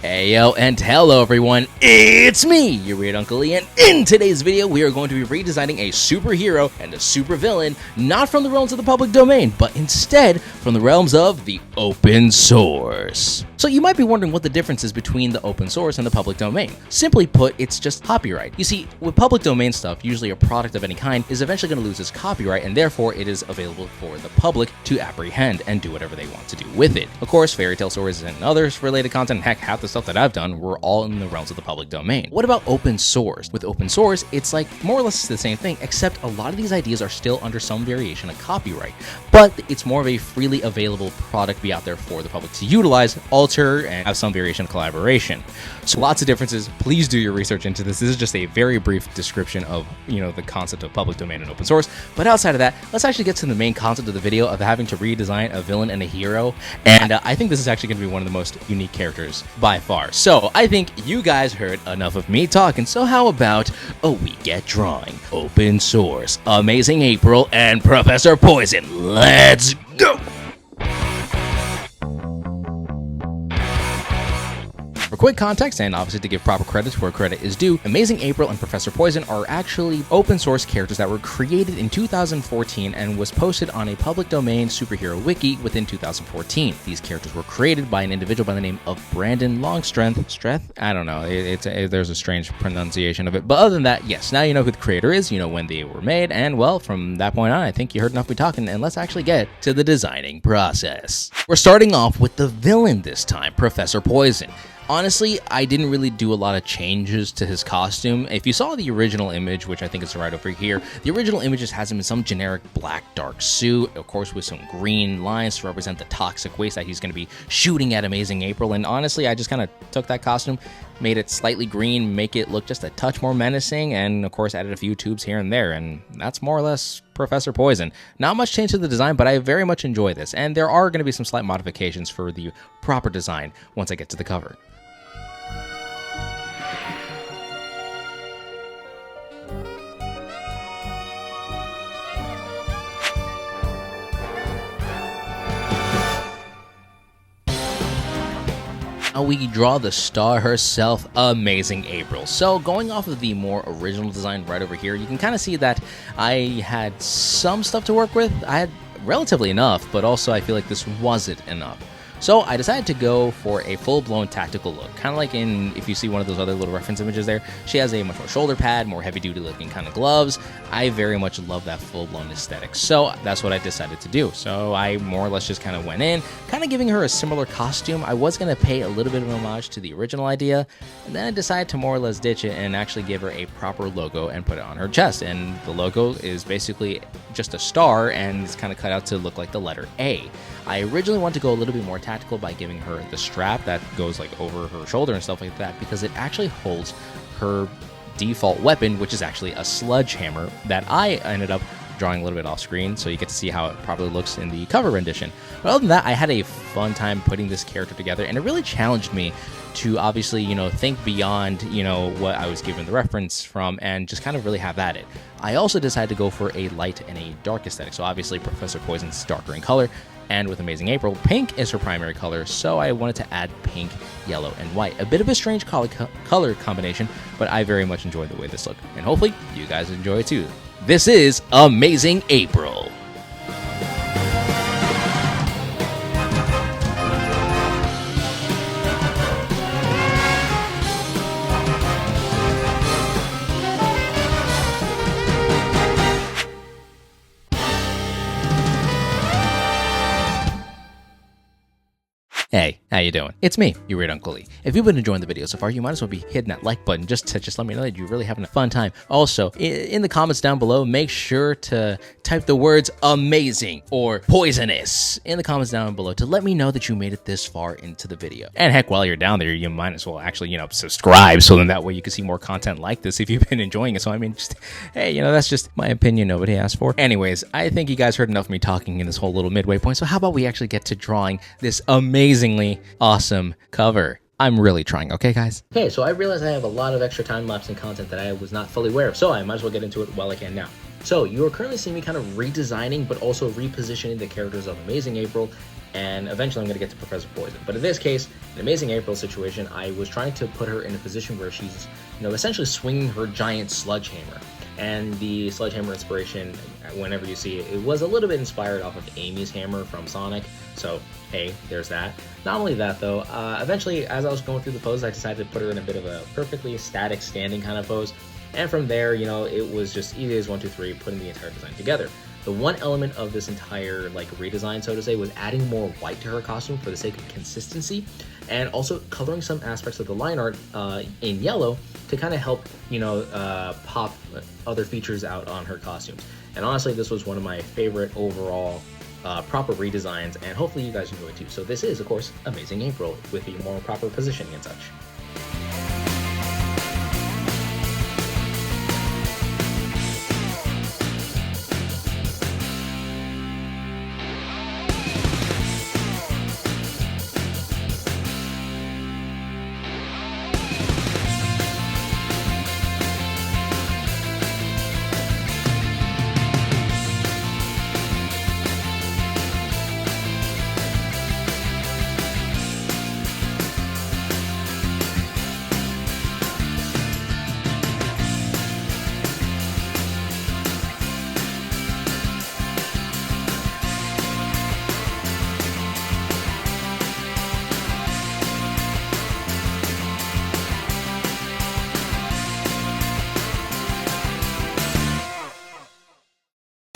Hey yo, and hello everyone, it's me, your weird Uncle Lee, and in today's video we are going to be redesigning a superhero and a supervillain, not from the realms of the public domain, but instead from the realms of the open source. So you might be wondering what the difference is between the open source and the public domain. Simply put, it's just copyright. You see, with public domain stuff, usually a product of any kind is eventually going to lose its copyright, and therefore it is available for the public to apprehend and do whatever they want to do with it. Of course, fairy tale stories and others related content, heck, half the stuff that I've done were all in the realms of the public domain. What about open source? With open source, it's like more or less the same thing, except a lot of these ideas are still under some variation of copyright, but it's more of a freely available product be out there for the public to utilize, alter, and have some variation of collaboration. So lots of differences. Please do your research into this. This is just a very brief description of, the concept of public domain and open source. But outside of that, let's actually get to the main concept of the video of having to redesign a villain and a hero. And I think this is actually going to be one of the most unique characters by far. So I think you guys heard enough of me talking. So how about we get drawing, open source, Amazing April, and Professor Poison. Let's go! For quick context, and obviously to give proper credit where credit is due, Amazing April and Professor Poison are actually open source characters that were created in 2014 and was posted on a public domain superhero wiki within 2014. These characters were created by an individual by the name of Brandon Longstreth. I don't know, there's a strange pronunciation of it, but other than that, yes, now you know who the creator is, you know when they were made, and well, from that point on, I think you heard enough of me talking, and let's actually get to the designing process. We're starting off with the villain this time, Professor Poison. Honestly, I didn't really do a lot of changes to his costume. If you saw the original image, which I think is right over here, the original image just has him in some generic black dark suit, of course with some green lines to represent the toxic waste that he's going to be shooting at Amazing April. And honestly, I just kind of took that costume, made it slightly green, make it look just a touch more menacing, and of course added a few tubes here and there, and that's more or less Professor Poison. Not much change to the design, but I very much enjoy this, and there are going to be some slight modifications for the proper design once I get to the cover. We draw the star herself, Amazing April. So going off of the more original design right over here, you can kind of see that I had some stuff to work with. I had relatively enough, but also I feel like this wasn't enough. So I decided to go for a full-blown tactical look, kind of like if you see one of those other little reference images there, she has a much more shoulder pad, more heavy-duty looking kind of gloves. I very much love that full-blown aesthetic, so that's what I decided to do. So I more or less just kind of went in, kind of giving her a similar costume. I was going to pay a little bit of an homage to the original idea, and then I decided to more or less ditch it and actually give her a proper logo and put it on her chest. And the logo is basically just a star, and it's kind of cut out to look like the letter A. I originally wanted to go a little bit more tactical by giving her the strap that goes like over her shoulder and stuff like that, because it actually holds her default weapon, which is actually a sledgehammer that I ended up drawing a little bit off screen, so you get to see how it probably looks in the cover rendition. But other than that, I had a fun time putting this character together, and it really challenged me to obviously, think beyond, what I was given the reference from and just kind of really have at it. I also decided to go for a light and a dark aesthetic. So obviously Professor Poison's darker in color, and with Amazing April, pink is her primary color, so I wanted to add pink, yellow, and white. A bit of a strange color combination, but I very much enjoy the way this looks, and hopefully you guys enjoy it too. This is Amazing April. Hey, how you doing? It's me, your weird Uncle Lee. If you've been enjoying the video so far, you might as well be hitting that like button just to let me know that you're really having a fun time. Also, in the comments down below, make sure to type the words amazing or poisonous in the comments down below to let me know that you made it this far into the video. And heck, while you're down there, you might as well actually, subscribe, so then that way you can see more content like this if you've been enjoying it. So I mean, hey, that's just my opinion, nobody asked for. Anyways, I think you guys heard enough of me talking in this whole little midway point, so how about we actually get to drawing this amazingly awesome cover. I'm really trying, okay, guys? Okay, so I realized I have a lot of extra time-lapse and content that I was not fully aware of, so I might as well get into it while I can now. So you are currently seeing me kind of redesigning, but also repositioning the characters of Amazing April, and eventually I'm going to get to Professor Poison. But in this case, in Amazing April situation, I was trying to put her in a position where she's, essentially swinging her giant sledgehammer. And the sledgehammer inspiration, whenever you see it, it was a little bit inspired off of Amy's hammer from Sonic. So, hey, there's that. Not only that, though, eventually, as I was going through the pose, I decided to put her in a bit of a perfectly static standing kind of pose. And from there, it was just easy as 1, 2, 3, putting the entire design together. The one element of this entire redesign, so to say, was adding more white to her costume for the sake of consistency, and also coloring some aspects of the line art in yellow to kind of help pop other features out on her costumes. And honestly, this was one of my favorite overall proper redesigns, and hopefully you guys enjoy it too. So this is, of course, Amazing April with the more proper positioning and such.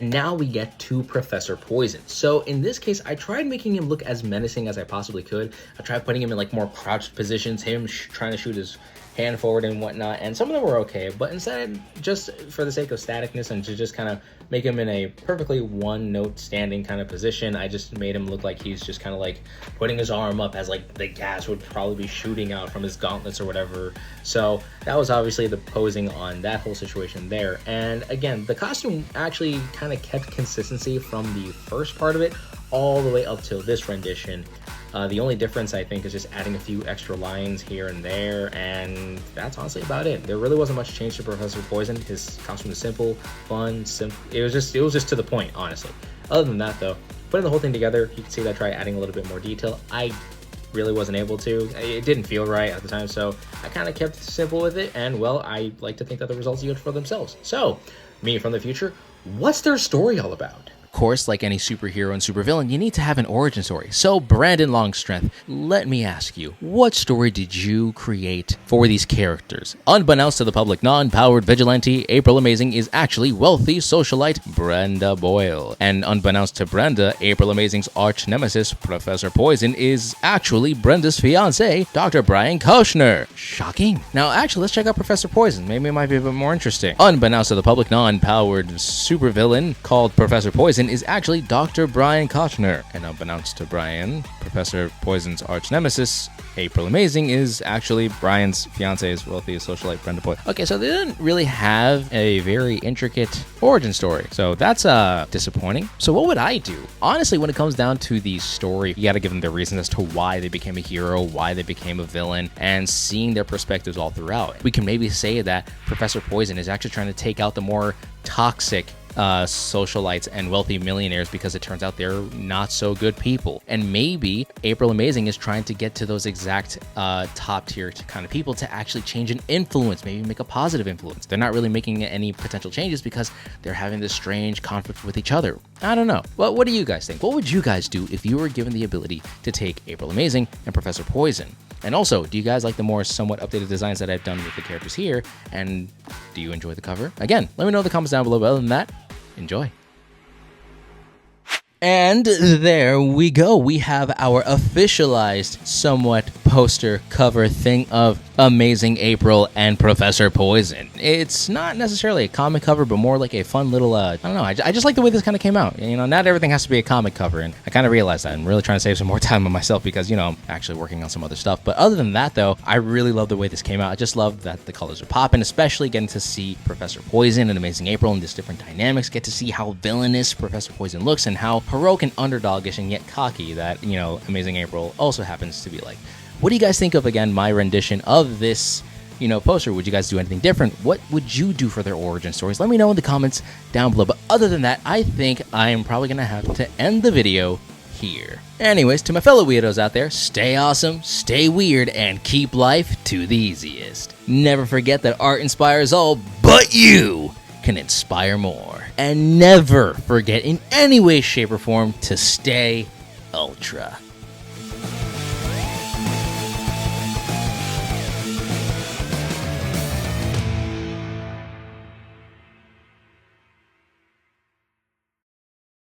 Now we get to Professor Poison. So in this case, I tried making him look as menacing as I possibly could. I tried putting him in more crouched positions, him trying to shoot his hand forward and whatnot, and some of them were okay, but instead, just for the sake of staticness and to just kind of make him in a perfectly one-note standing kind of position, I just made him look like he's just kind of putting his arm up as the gas would probably be shooting out from his gauntlets or whatever. So that was obviously the posing on that whole situation there. And again, the costume actually kind of kept consistency from the first part of it all the way up till this rendition. The only difference, I think, is just adding a few extra lines here and there, and that's honestly about it. There really wasn't much change to Professor Poison. His costume was simple, fun, it was just to the point, honestly. Other than that, though, putting the whole thing together, you can see that I tried adding a little bit more detail. I really wasn't able to. It didn't feel right at the time, so I kind of kept it simple with it, and well, I like to think that the results yield for themselves. So, me from the future, what's their story all about? Of course, like any superhero and supervillain, you need to have an origin story. So, Brandon Longstrength, let me ask you, what story did you create for these characters? Unbeknownst to the public, non-powered vigilante April Amazing is actually wealthy socialite Brenda Boyle. And unbeknownst to Brenda, April Amazing's arch nemesis, Professor Poison, is actually Brenda's fiancé, Dr. Brian Kushner. Shocking. Now, actually, let's check out Professor Poison. Maybe it might be a bit more interesting. Unbeknownst to the public, non-powered supervillain called Professor Poison is actually Dr. Brian Kushner. And unbeknownst to Brian, Professor Poison's arch nemesis, April Amazing, is actually Brian's fiance's wealthy socialite Brenda Boyle. Okay, so they didn't really have a very intricate origin story. So that's disappointing. So what would I do? Honestly, when it comes down to the story, you gotta give them the reasons as to why they became a hero, why they became a villain, and seeing their perspectives all throughout. We can maybe say that Professor Poison is actually trying to take out the more toxic socialites and wealthy millionaires because it turns out they're not so good people. And maybe April Amazing is trying to get to those exact top tier kind of people to actually change and influence, maybe make a positive influence. They're not really making any potential changes because they're having this strange conflict with each other. I don't know. Well, what do you guys think? What would you guys do if you were given the ability to take April Amazing and Professor Poison? And also, do you guys like the more somewhat updated designs that I've done with the characters here? And do you enjoy the cover? Again, let me know in the comments down below. But other than that, enjoy. And there we go. We have our officialized, somewhat poster cover thing of Amazing April and Professor Poison. It's not necessarily a comic cover, but more like a fun little, I don't know, I just like the way this kind of came out. Not everything has to be a comic cover, and I kind of realized that. I'm really trying to save some more time on myself because, I'm actually working on some other stuff. But other than that, though, I really love the way this came out. I just love that the colors are popping, especially getting to see Professor Poison and Amazing April and just different dynamics, get to see how villainous Professor Poison looks and how heroic and underdogish and yet cocky that, Amazing April also happens to be like. What do you guys think of, again, my rendition of this poster, would you guys do anything different? What would you do for their origin stories? Let me know in the comments down below. But other than that, I think I am probably going to have to end the video here. Anyways, to my fellow weirdos out there, stay awesome, stay weird, and keep life to the easiest. Never forget that art inspires all, but you can inspire more. And never forget in any way, shape, or form to stay ultra.